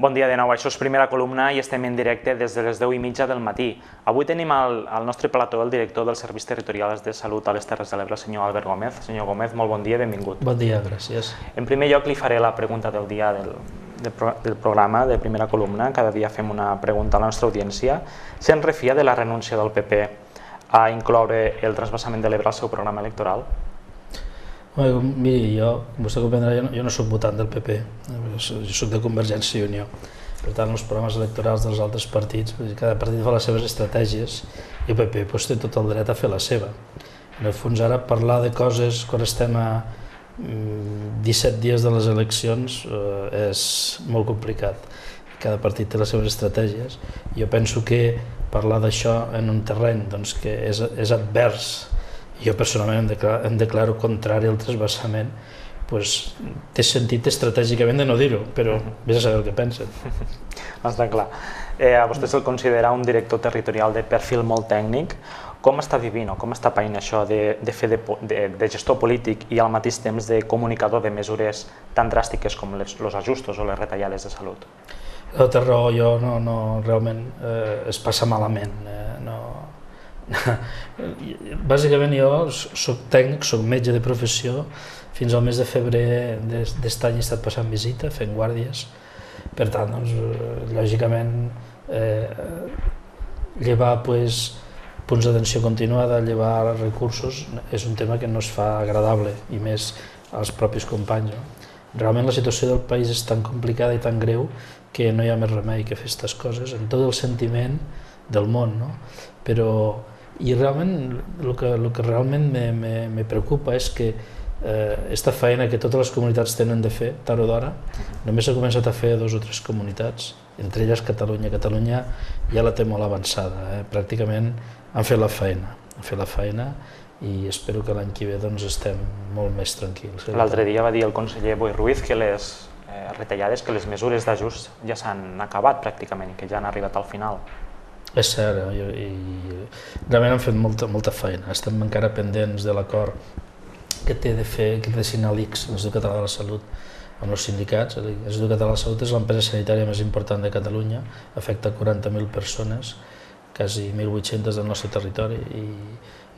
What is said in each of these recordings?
Bon dia de nou, això és Primera Columna i estem en directe des de les 10:30 del matí. Avui tenim al nostre plató el director dels Serveis Territorials de Salut a les Terres de l'Ebre, el senyor Albert Gómez. Senyor Gómez, molt bon dia, benvingut. Bon dia, gràcies. En primer lloc li faré la pregunta del dia del programa de Primera Columna. Cada dia fem una pregunta a la nostra audiència. Se'n refia de la renúncia del PP a incloure el transvasament de l'Ebre al seu programa electoral? Miri, com vostè comprendrà, jo no soc votant del PP, jo soc de Convergència i Unió. Per tant, els programes electorals dels altres partits, cada partit fa les seves estratègies i el PP té tot el dret a fer la seva. En el fons, ara parlar de coses quan estem a 17 dies de les eleccions és molt complicat. Cada partit té les seves estratègies. Jo penso que parlar d'això en un terreny que és advers, jo personalment em declaro contrari al transvasament, té sentit estratègicament de no dir-ho, però vés a saber el que pensen. Està clar. A vostè se'l considera un director territorial de perfil molt tècnic. Com està vivint o com està paint això de fer de gestor polític i al mateix temps de comunicador de mesures tan dràstiques com els ajustos o les retallades de salut? Té raó, jo realment es passa malament. Bàsicament jo soc tècnic, soc metge de professió, fins al mes de febrer d'aquest any he estat passant visita, fent guàrdies, per tant, lògicament, llevar punts d'atenció continuada, llevar recursos, és un tema que no es fa agradable, i més als propis companys. Realment la situació del país és tan complicada i tan greu que no hi ha més remei que fer aquestes coses, amb tot el sentiment del món, però i realment el que realment me preocupa és que aquesta feina que totes les comunitats tenen de fer, tard o d'hora, només s'ha començat a fer a 2 o 3 comunitats, entre elles Catalunya. Catalunya ja la té molt avançada, pràcticament han fet la feina i espero que l'any que ve estem molt més tranquils. L'altre dia va dir el conseller Boi Ruiz que les retallades, que les mesures d'ajust ja s'han acabat pràcticament, que ja han arribat al final. És cert, i realment han fet molta feina. Estem encara pendents de l'acord que té de signar l'ICS, l'Institut Català de la Salut, amb els sindicats. L'Institut Català de la Salut és l'empresa sanitària més important de Catalunya, afecta 40.000 persones, quasi 1.800 del nostre territori, i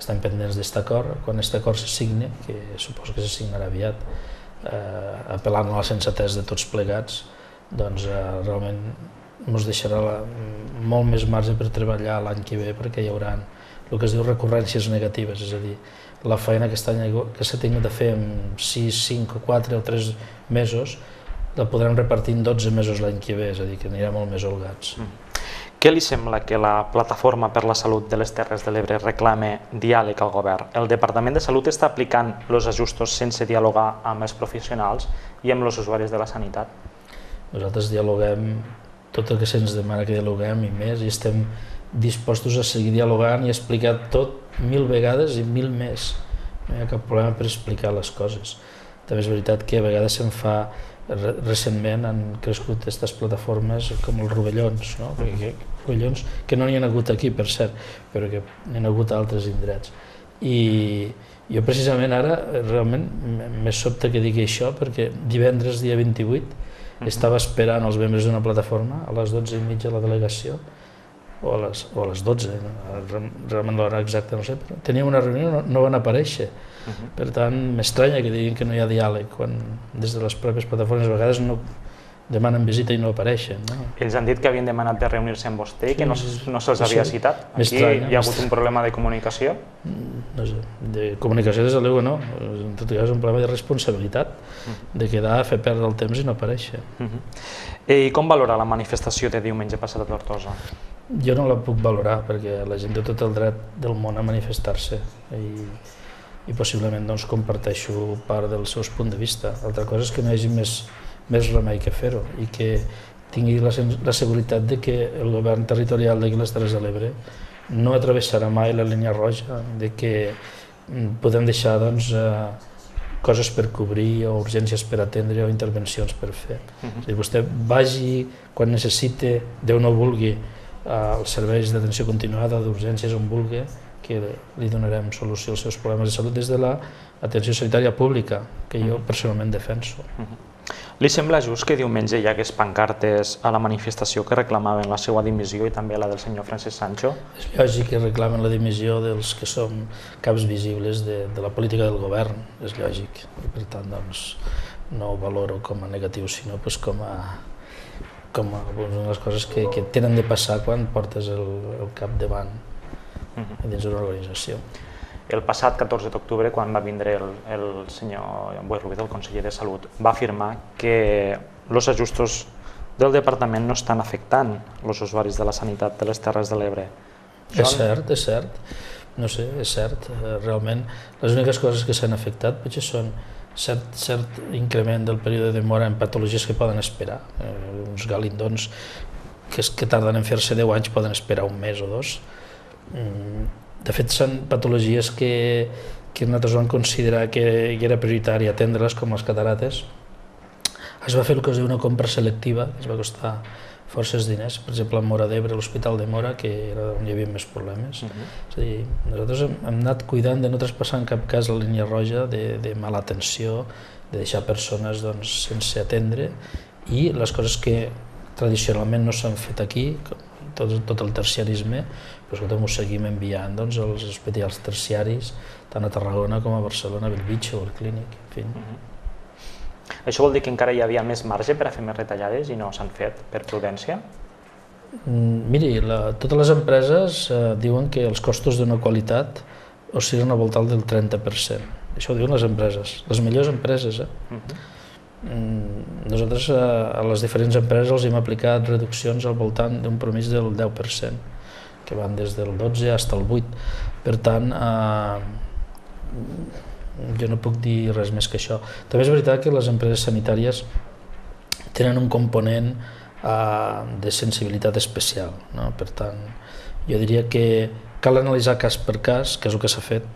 estem pendents d'aquest acord. Quan aquest acord se signi, que suposo que se signarà aviat, apel·lant a la sensatesa de tots plegats, doncs realment ens deixarà molt més marge per treballar l'any que ve, perquè hi haurà el que es diu recurrències negatives, és a dir, la feina que s'ha tingut de fer en 6, 5, 4 o 3 mesos la podrem repartir en 12 mesos l'any que ve, és a dir, que anirà molt més holgats. Què li sembla que la Plataforma per la Salut de les Terres de l'Ebre reclame diàleg al govern? El Departament de Salut està aplicant els ajustos sense dialogar amb els professionals i amb els usuaris de la sanitat? Nosaltres dialoguem tot el que se'ns demana que dialoguem i més, i estem dispostos a seguir dialogant i a explicar tot 1000 vegades i 1000 més. No hi ha cap problema per explicar les coses. També és veritat que a vegades se'n fa, recentment han crescut aquestes plataformes com els rovellons, rovellons que no n'hi ha hagut aquí, per cert, però que n'hi ha hagut a altres indrets. I jo precisament ara realment me sobta que digui això, perquè divendres, dia 28, estava esperant els membres d'una plataforma a les 12:30 a la delegació, o a les 12, realment l'hora exacta no sé, però teníem una reunió i no van aparèixer. Per tant, m'estranya que diguin que no hi ha diàleg, quan des de les pròpies plataformes a vegades no demanen visita i no apareixen. Ells han dit que havien demanat de reunir-se amb vostè i que no se'ls havia citat. Aquí hi ha hagut un problema de comunicació? No sé, de comunicació des de l'EUA no, en tot cas és un problema de responsabilitat, de quedar a fer perdre el temps i no aparèixer. I com valora la manifestació de diumenge passat a Tortosa? Jo no la puc valorar perquè la gent té tot el dret del món a manifestar-se i possiblement comparteixo part dels seus punts de vista. L'altra cosa és que no hi hagi més remei que fer-ho i que tingui la seguretat de que el govern territorial d'aquí les Terres de l'Ebre no travessarà mai la línia roja, de que podem deixar coses per cobrir o urgències per atendre o intervencions per fer. Vostè vagi quan necessite, Déu no vulgui, als serveis d'atenció continuada, d'urgències on vulgui, que li donarem solució als seus problemes de salut des de l'atenció sanitària pública, que jo personalment defenso. Li sembla just que diumenge hi hagués pancartes a la manifestació que reclamaven la seva dimissió i també la del senyor Francesc Sancho? És lògic que reclamen la dimissió dels que som caps visibles de la política del govern, és lògic. I per tant, doncs, no ho valoro com a negatiu, sinó com a les coses que tenen de passar quan portes el capdavant dins d'una organització. El passat 14 d'octubre, quan va vindre el senyor Boi Ruiz, el conseller de Salut, va afirmar que els ajustos del departament no estan afectant els usuaris de la sanitat de les Terres de l'Ebre. És cert. No sé, és cert. Realment, les úniques coses que s'han afectat potser són cert increment del període de demora en patologies que poden esperar. Uns galindons que tarden en fer-se 10 anys poden esperar un mes o dos. De fet, són patologies que nosaltres vam considerar que era prioritari atendre-les, com les catarates. Es va fer el que es diu una compra selectiva, que es va costar forces diners, per exemple a Móra d'Ebre, l'Hospital de Móra, que era on hi havia més problemes. És a dir, nosaltres hem anat cuidant de no traspassar en cap cas la línia roja de mala atenció, de deixar persones sense atendre, i les coses que tradicionalment no s'han fet aquí, tot el terciarisme, però ho seguim enviant als hospitals terciaris, tant a Tarragona com a Barcelona, a Bellvitge o al Clínic, en fi. Això vol dir que encara hi havia més marge per a fer més retallades i no s'han fet per prudència? Miri, totes les empreses diuen que els costos d'una qualitat oscil·len al voltant del 30%. Això ho diuen les empreses, les millors empreses. Nosaltres a les diferents empreses els hem aplicat reduccions al voltant d'un promís del 10%, que van des del 12 fins al 8%. Per tant, jo no puc dir res més que això. També és veritat que les empreses sanitàries tenen un component de sensibilitat especial, no? Per tant, jo diria que cal analitzar cas per cas, que és el que s'ha fet,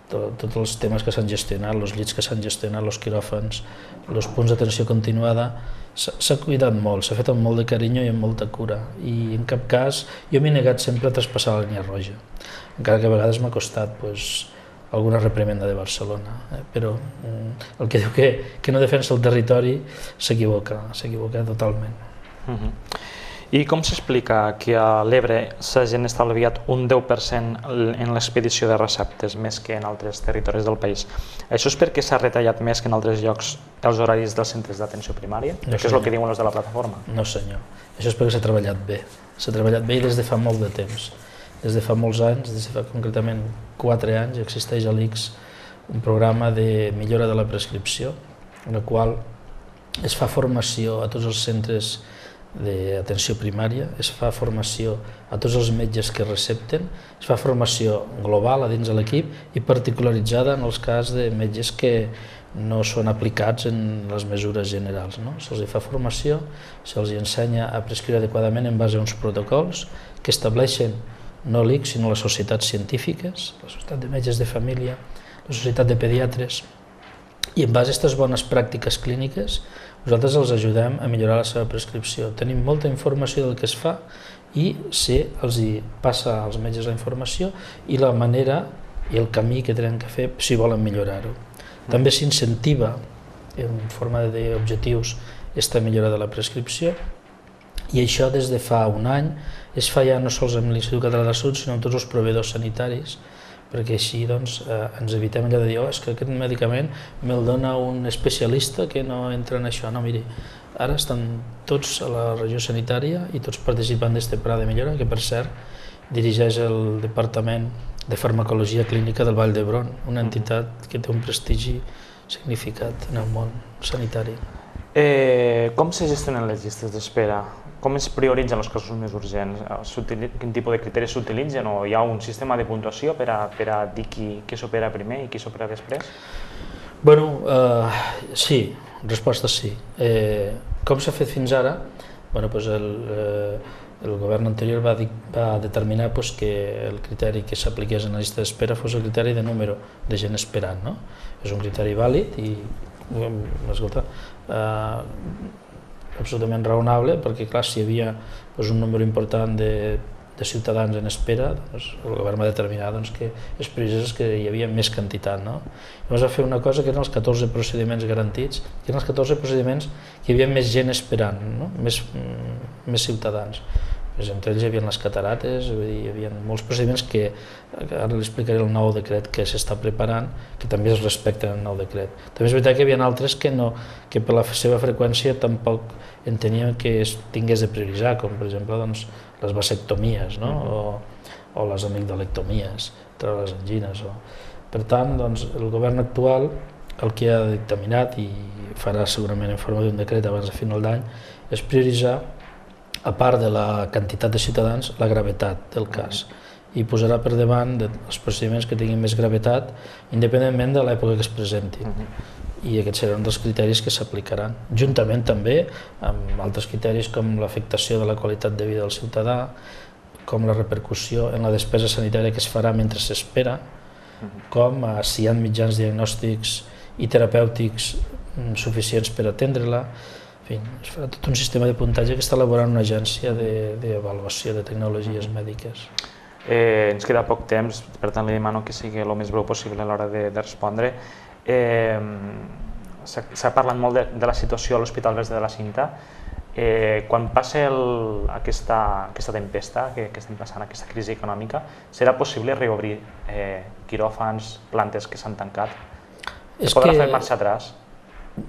tots els temes que s'han gestionat, els llits que s'han gestionat, els quiròfans, els punts d'atenció continuada. S'ha cuidat molt, s'ha fet amb molt de carinyo i amb molta cura, i en cap cas jo m'he negat sempre a traspassar la línia roja, encara que a vegades m'ha costat alguna reprimenda de Barcelona, però el que diu que no defensa el territori s'equivoca totalment. I com s'explica que a l'Ebre s'hagin estalviat un 10% en l'expedició de receptes més que en altres territoris del país? Això és perquè s'ha retallat més que en altres llocs els horaris dels centres d'atenció primària? No, que és el que diuen els de la plataforma? No, senyor. Això és perquè s'ha treballat bé. S'ha treballat bé i des de fa molt de temps. Des de fa molts anys, des de fa concretament 4 anys, existeix a l'ICS un programa de millora de la prescripció, en el qual es fa formació a tots els centres d'atenció primària, es fa formació a tots els metges que recepten, es fa formació global a dins de l'equip i particularitzada en els cas de metges que no són aplicats en les mesures generals. Se'ls fa formació, se'ls ensenya a prescriure adequadament en base a uns protocols que estableixen no l'ICS, sinó les societats científiques, la Societat de Metges de Família, la Societat de Pediatres, i en base a aquestes bones pràctiques clíniques nosaltres els ajudem a millorar la seva prescripció. Tenim molta informació del que es fa i els passa als metges la informació i la manera i el camí que tenen que fer si volen millorar-ho. També s'incentiva en forma d'objectius aquesta millora de la prescripció, i això des de fa un any es fa ja no sols amb l'Institut Català de la Salut sinó amb tots els proveïdors sanitaris, perquè així ens evitem allò de dir és que aquest medicament me'l dona un especialista que no entra en això. No, miri, ara estan tots a la regió sanitària i tots participant d'aquest pla de millora, que per cert dirigeix el Departament de Farmacologia Clínica del Vall d'Hebron, una entitat que té un prestigi significat en el món sanitari. Com se gestionen les llistes d'espera? Com es prioritzen els casos més urgents? Quin tipus de criteris s'utilitzen? O hi ha un sistema de puntuació per a dir qui s'opera primer i qui s'opera després? Bueno, sí, resposta sí. Com s'ha fet fins ara? Bueno, doncs el govern anterior va determinar que el criteri que s'apliqués en la llista d'espera fos el criteri de número de gent esperant. És un criteri vàlid i, escolta, absolutament raonable, perquè clar, si hi havia un número important de de ciutadans en espera, doncs, el govern va determinar que es prioritzés que hi havia més quantitat. Llavors va fer una cosa que eren els 14 procediments garantits, que eren els 14 procediments que hi havia més gent esperant, més ciutadans. Entre ells hi havia les catarates, hi havia molts procediments que ara li explicaré el nou decret que s'està preparant, que també es respecten en el nou decret. També és veritat que hi havia altres que per la seva freqüència tampoc enteníem que es tingués de prioritzar, com per exemple les vasectomies o les amigdalectomies, treure les angines. Per tant, el govern actual el que ha dictaminat, i farà segurament en forma d'un decret abans de final d'any, és prioritzar, a part de la quantitat de ciutadans, la gravetat del cas, i posarà per davant els procediments que tinguin més gravetat, independentment de l'època que es presentin. I aquests seran dels criteris que s'aplicaran, juntament també amb altres criteris com l'afectació de la qualitat de vida del ciutadà, com la repercussió en la despesa sanitària que es farà mentre s'espera, com si hi ha mitjans diagnòstics i terapèutics suficients per atendre-la. En fi, es farà tot un sistema de puntatge que està elaborant una agència d'avaluació de tecnologies mèdiques. Ens queda poc temps, per tant li demano que sigui el més breu possible a l'hora de respondre. S'ha parlat molt de la situació a l'Hospital Verge de la Cinta. Quan passi aquesta tempesta que estem passant, aquesta crisi econòmica, serà possible reobrir quiròfans, plantes que s'han tancat? Es podrà fer marxa atrás?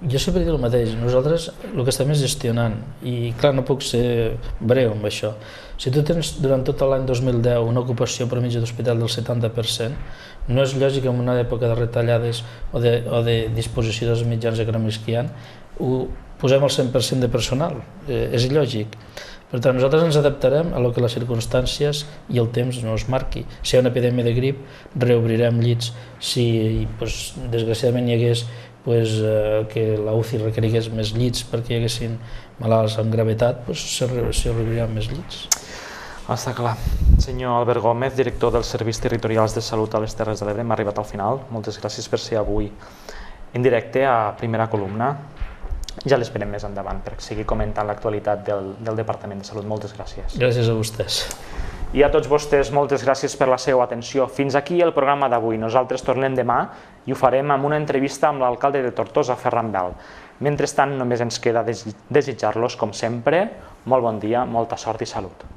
Jo sempre dic el mateix, nosaltres el que estem és gestionant, i clar, no puc ser breu amb això. Si tu tens durant tot l'any 2010 una ocupació per mitja d'hospital del 70%, no és lògic en una època de retallades o de disposició dels mitjans econòmics que hi ha, ho posem al 100% de personal, és il·lògic. Per tant, nosaltres ens adaptarem a lo que les circumstàncies i el temps no es marqui. Si hi ha una epidèmia de grip, reobrirem llits. Si desgraciadament hi hagués que la UCI requerigués més llits perquè hi haguessin malalts amb gravetat, s'hi reobriran més llits. Està clar. Senyor Albert Gómez, director dels Serveis Territorials de Salut a les Terres de l'Ebre, hem arribat al final. Moltes gràcies per ser avui en directe a Primera Columna. Ja l'esperem més endavant per seguir comentant l'actualitat del Departament de Salut. Moltes gràcies. Gràcies a vostès. I a tots vostès, moltes gràcies per la seva atenció. Fins aquí el programa d'avui. Nosaltres tornem demà i ho farem amb una entrevista amb l'alcalde de Tortosa, Ferran Bel. Mentrestant, només ens queda desitjar-los, com sempre, molt bon dia, molta sort i salut.